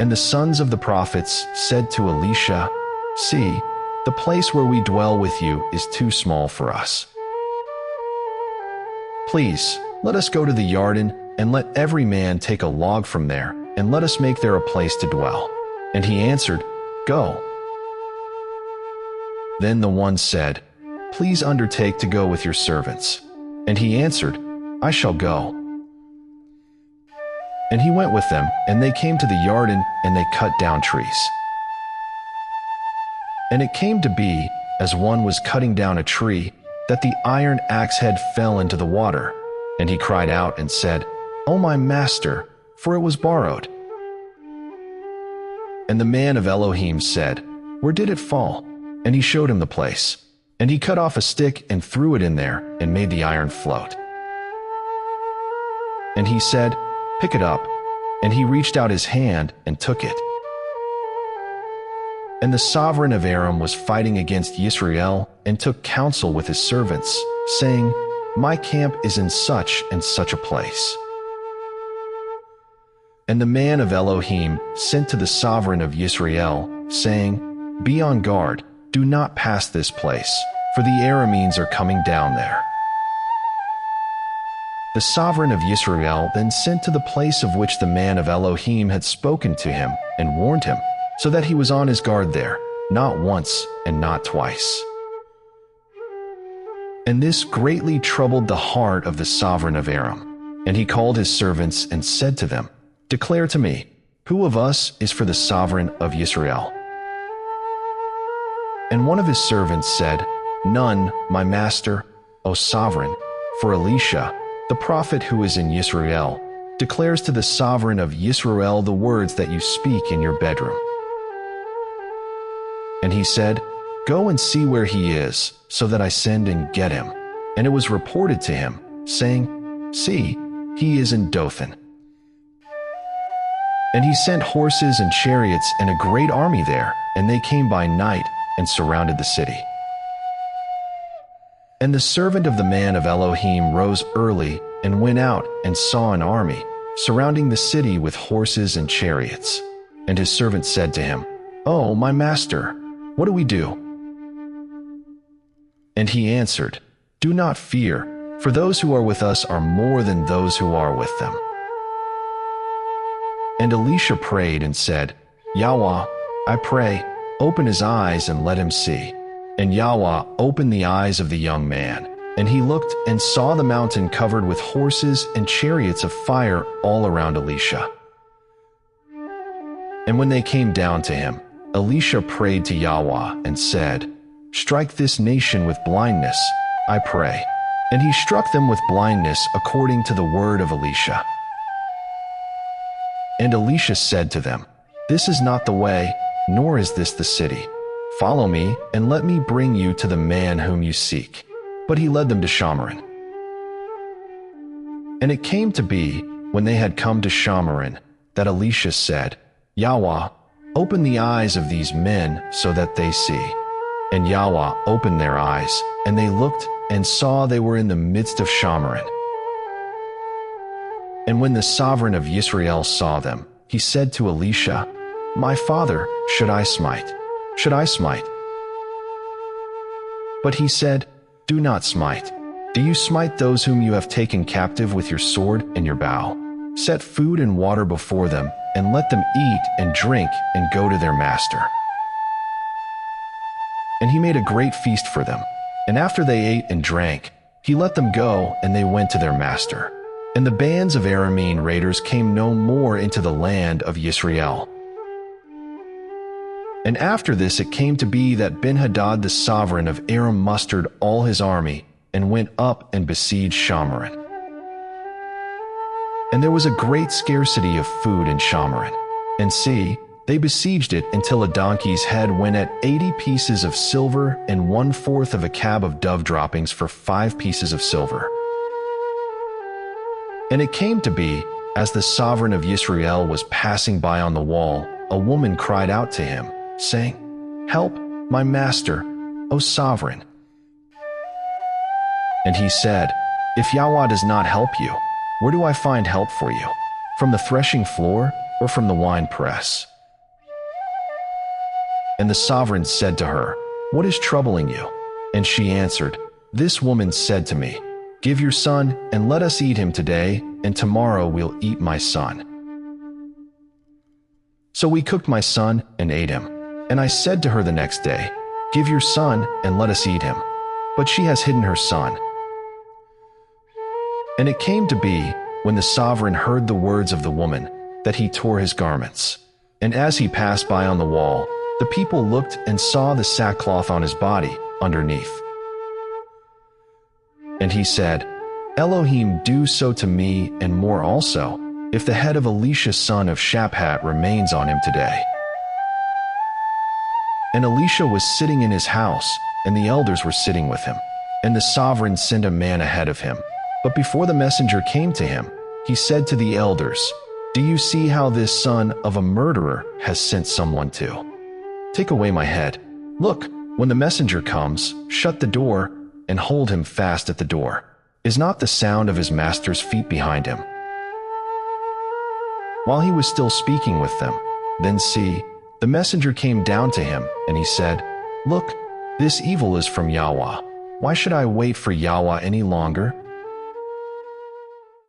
And the sons of the prophets said to Elisha, "See, the place where we dwell with you is too small for us. Please, let us go to the Jordan, and let every man take a log from there, and let us make there a place to dwell." And he answered, "Go." Then the one said, "Please undertake to go with your servants." And he answered, "I shall go." And he went with them, and they came to the Jordan, and they cut down trees. And it came to be, as one was cutting down a tree, that the iron axe head fell into the water. And he cried out and said, "O my master, for it was borrowed." And the man of Elohim said, "Where did it fall?" And he showed him the place. And he cut off a stick and threw it in there, and made the iron float. And he said, "Pick it up." And he reached out his hand and took it. And the sovereign of Aram was fighting against Yisrael, and took counsel with his servants, saying, "My camp is in such and such a place." And the man of Elohim sent to the sovereign of Yisrael, saying, "Be on guard, do not pass this place, for the Arameans are coming down there." The sovereign of Yisrael then sent to the place of which the man of Elohim had spoken to him, and warned him, so that he was on his guard there, not once and not twice. And this greatly troubled the heart of the sovereign of Aram. And he called his servants and said to them, "Declare to me, who of us is for the sovereign of Yisrael?" And one of his servants said, "None, my master, O sovereign, for Elisha, the prophet who is in Yisrael, declares to the sovereign of Yisrael the words that you speak in your bedroom." And he said, "Go and see where he is, so that I send and get him." And it was reported to him, saying, "See, he is in Dothan." And he sent horses and chariots and a great army there, and they came by night and surrounded the city. And the servant of the man of Elohim rose early and went out and saw an army surrounding the city with horses and chariots. And his servant said to him, "Oh, my master, what do we do?" And he answered, "Do not fear, for those who are with us are more than those who are with them." And Elisha prayed and said, "Yahweh, I pray, open his eyes and let him see." And Yahweh opened the eyes of the young man, and he looked and saw the mountain covered with horses and chariots of fire all around Elisha. And when they came down to him, Elisha prayed to Yahweh and said, "Strike this nation with blindness, I pray." And he struck them with blindness according to the word of Elisha. And Elisha said to them, "This is not the way, nor is this the city. Follow me, and let me bring you to the man whom you seek." But he led them to Shamaron. And it came to be, when they had come to Shamaron, that Elisha said, "Yahweh, open the eyes of these men so that they see." And Yahweh opened their eyes, and they looked and saw they were in the midst of Shamaron. And when the sovereign of Yisrael saw them, he said to Elisha, "My father, should I smite? Should I smite?" But he said, "Do not smite. Do you smite those whom you have taken captive with your sword and your bow? Set food and water before them, and let them eat and drink and go to their master." And he made a great feast for them. And after they ate and drank, he let them go, and they went to their master. And the bands of Aramean raiders came no more into the land of Yisrael. And after this it came to be that Ben-Hadad the sovereign of Aram mustered all his army, and went up and besieged Shamaron. And there was a great scarcity of food in Shamaron. And see, they besieged it until a donkey's head went at 80 pieces of silver, and 1/4 of a cab of dove droppings for 5 pieces of silver. And it came to be, as the sovereign of Yisrael was passing by on the wall, a woman cried out to him, saying, "Help, my master, O sovereign." And he said, "If Yahweh does not help you, where do I find help for you? From the threshing floor or from the winepress?" And the sovereign said to her, "What is troubling you?" And she answered, "This woman said to me, 'Give your son, and let us eat him today, and tomorrow we'll eat my son.' So we cooked my son and ate him. And I said to her the next day, 'Give your son, and let us eat him.' But she has hidden her son." And it came to be, when the sovereign heard the words of the woman, that he tore his garments. And as he passed by on the wall, the people looked and saw the sackcloth on his body underneath. And he said, "Elohim do so to me and more also, if the head of Elisha son of Shaphat remains on him today." And Elisha was sitting in his house, and the elders were sitting with him. And the sovereign sent a man ahead of him. But before the messenger came to him, he said to the elders, "Do you see how this son of a murderer has sent someone to take away my head? Look, when the messenger comes, shut the door and hold him fast at the door. Is not the sound of his master's feet behind him?" While he was still speaking with them, then see, the messenger came down to him, and he said, "Look, this evil is from Yahweh. Why should I wait for Yahweh any longer?